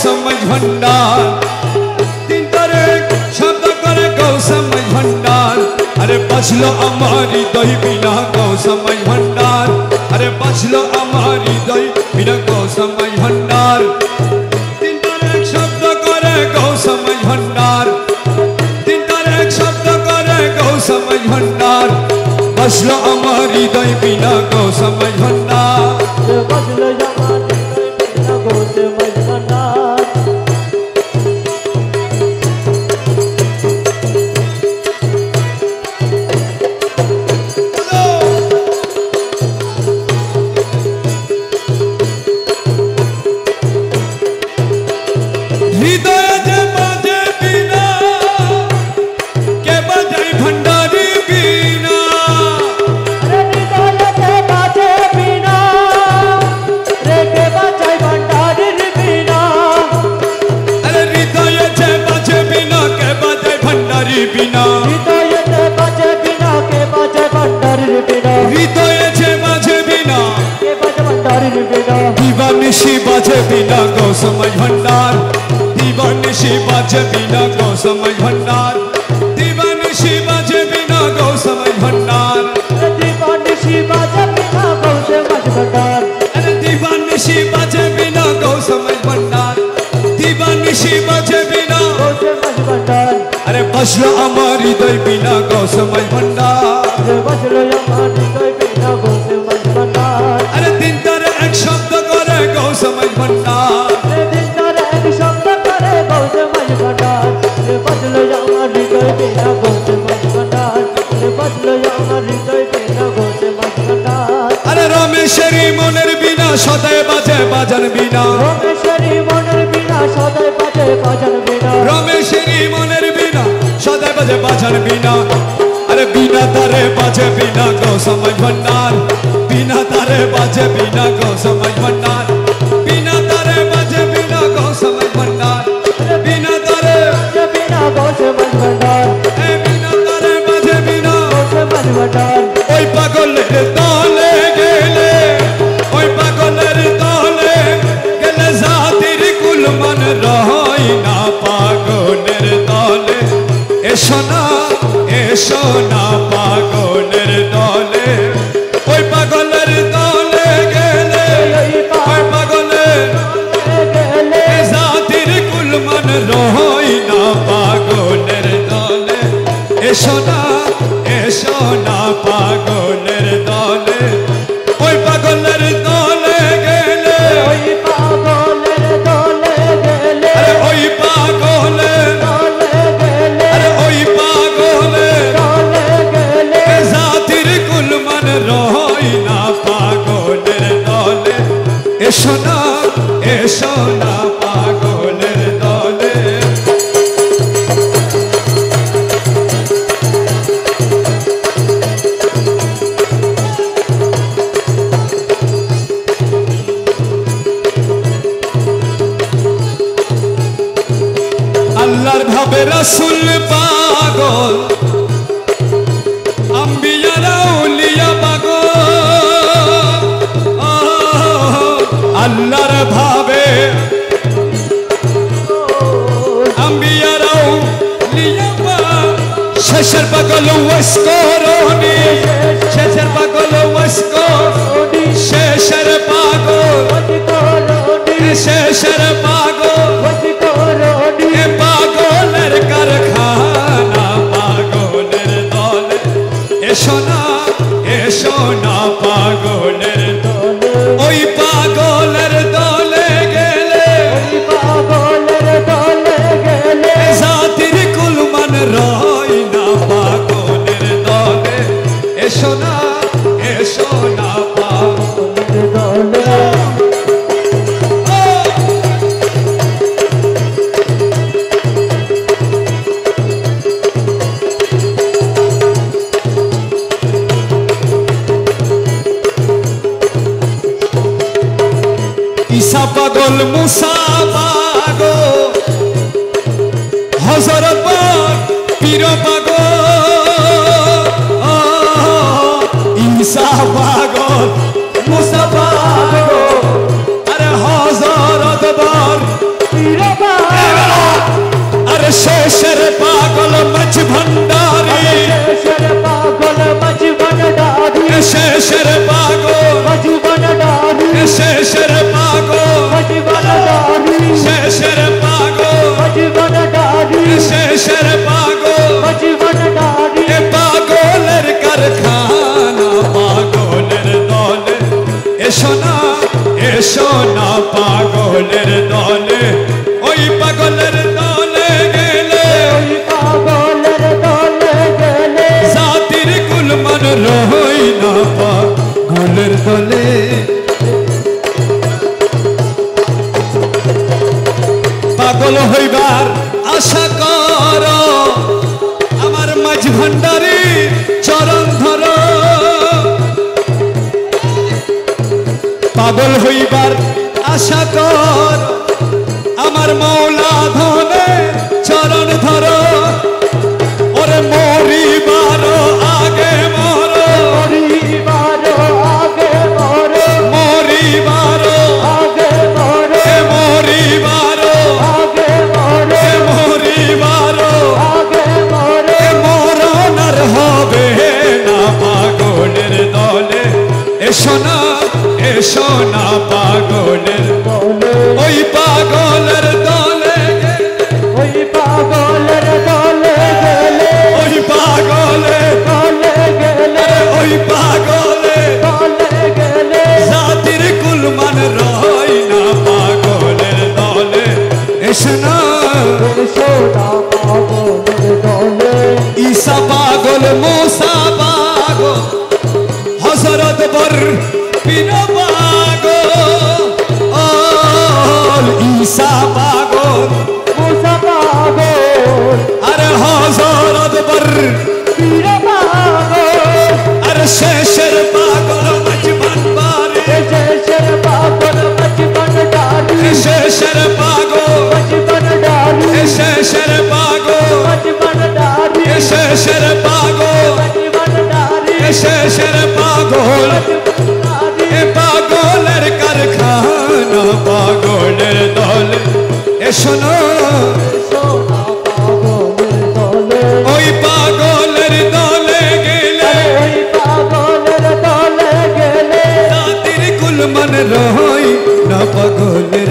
সময় ভান্ডার তিন তারে শব্দ করে গো সময় ভান্ডার আরে বাজলো আমার হৃদয় বিনা গো সময় ভান্ডার আরে বাজলো আমার হৃদয় বিনা গো সময় ভান্ডার তিন তারে শব্দ করে গো সময় ভান্ডার তিন তারে শব্দ করে গো সময় ভান্ডার বাজলো আমার হৃদয় বিনা গো সময় ভান্ডার বাজলো আমার হৃদয় বিনা গো সময় ভান্ডার হৃদয়ে যে বাজে বিনা কে বাজায় ভান্ডারি বিনা রে হৃদয়ে বাজে বিনা রে কে বাজায় ভান্ডারির বিনা আরে হৃদয়ে যে বাজে বিনা কে বাজায় ভান্ডারি বিনা হৃদয়ে বাজে বিনা কে বাজায় ভান্ডারির বিনা হৃদয়ে যে বাজে বিনা কে বাজায় ভান্ডারির বিনা দিবানিশি বাজে বিনা গো সময় ভান্ডার দিবানিশি বাজে বিনা গো সময় ভান্ডার দিবানিশি বাজে বিনা গো সময় ভান্ডার দিবানিশি বাজে বিনা গো সময় ভান্ডার আরে দিবানিশি বাজে বিনা গো সময় ভান্ডার দিবানিশি বাজে বিনা গো সময় ভান্ডার আরে বাজলো আমার হৃদয় বিনা গো সময় ভান্ডার বাজলো আমার হৃদয় বিনা গো সময় ভান্ডার আরে তিন তারে এক শব্দ করে গো সময় ভান্ডার দিন তারে এক শব্দ করে গো সময় ভান্ডার বাজলো আমার হৃদয় বিনা গো সময় ভান্ডার বাজলো আমার হৃদয় বিনা গো সময় ভান্ডার আরে রমেশেরই মনের বিনা সদায় বাজে বাজান বিনা রমেশেরই মনের বিনা সদাই বাজে বাজার বিনা রমেশেরই মনের বিনা সদায় বাজে বাজান বিনা আরে বিনা তারে বাজে বিনা গো সময় ভান্ডার বিনা তারে বাজে বিনা গো সময় ভান্ডার বিনা তারে বাজে বিনা গো সময় ভান্ডার বিনা তারে বিনা গো সময় ভান্ডার এ বিনা তারে বাজে বিনা গো সময় ভান্ডার ওই পাগলের দলে গেলে ওই পাগলের দলে গেলে জাতির কুলমান রহই না পাগলের দলে এসো না পাগলের দলে ওই পাগলের দলে গেলে ওই পাগলের গেলে জাতির কুলমান রহই না পাগলের দলে এসো না পাগলের দলে ওই পাগলের দলে গেলে ওই পাগলের দলে গেলে আরে ওই পাগলের দলে গেলে আরে ওই পাগলের দলে গেলে জাতির কুলমান রহই না পাগলের দলে এসো না পাগলের দলে আল্লাহর ভাবে রাসূল পাগল আম্বিয়ারা উলিয়া পাগল আল্লাহর ভাবে আম্বিয়ারা উলিয়া পাগল শেষের পাগল ওয়াসকরনি শেষের পাগল ওয়াসকরনি শেষের পাগল শেষের পাগল এ পাগলের কারখানা পাগলের দলে এসো না পাগলের দলে ওই পাগলের দলে গেলে জাতির কুলমান রয় না পাগলের দলে এসো না পাগলের দলে পাগলের দলে ওই পাগলের দলে গেলে ওই পাগলের দলে গেলে জাতির কুলমান রহই না পাগলের দলে পাগল হইবার আশা কর আমার মাঝ ভান্ডারি চরণ ধর পাগল হইবার আশা কর আমার মৌলা ধনে চরণ ধর ওরে মরিবার আগে মর মরিবার আগে মরে মরিবার আগে মরে মরিবার আগে মরে মরিবার আগে মরে মরণ আর হবে না পাগলের দলে এসো না পাগলের দলে ওই পাগলের দলে ওই পাগলের দলে গেলে ওই পাগলে দলে গেলে ওই পাগলে দলে গেলে জাতির কুলমান রয় না পাগলের দলে এসো না সোনা পাগলের দলে ঈসা পাগল মুসা পাগল হযরত বর বিন পাগল ঈসা পাগল মুসা পাগল আরে হযরত বর পীর পাগল আরে শেষের পাগল মজবান বারে শেষের পাগল বচপন ডালি শেষের পাগল বচপন ডালি শেষের পাগল বচপন ডালি শেষের পাগল বচপন ডালি শেষের পাগল বচপন ডালি এ পাগলের কারখানা পাগলের দলে এসো না সোনা পাগলের দলে ওই পাগলের দলে গেলে ওই পাগলের দলে গেলে জাতির কুলমান রই না পাগলের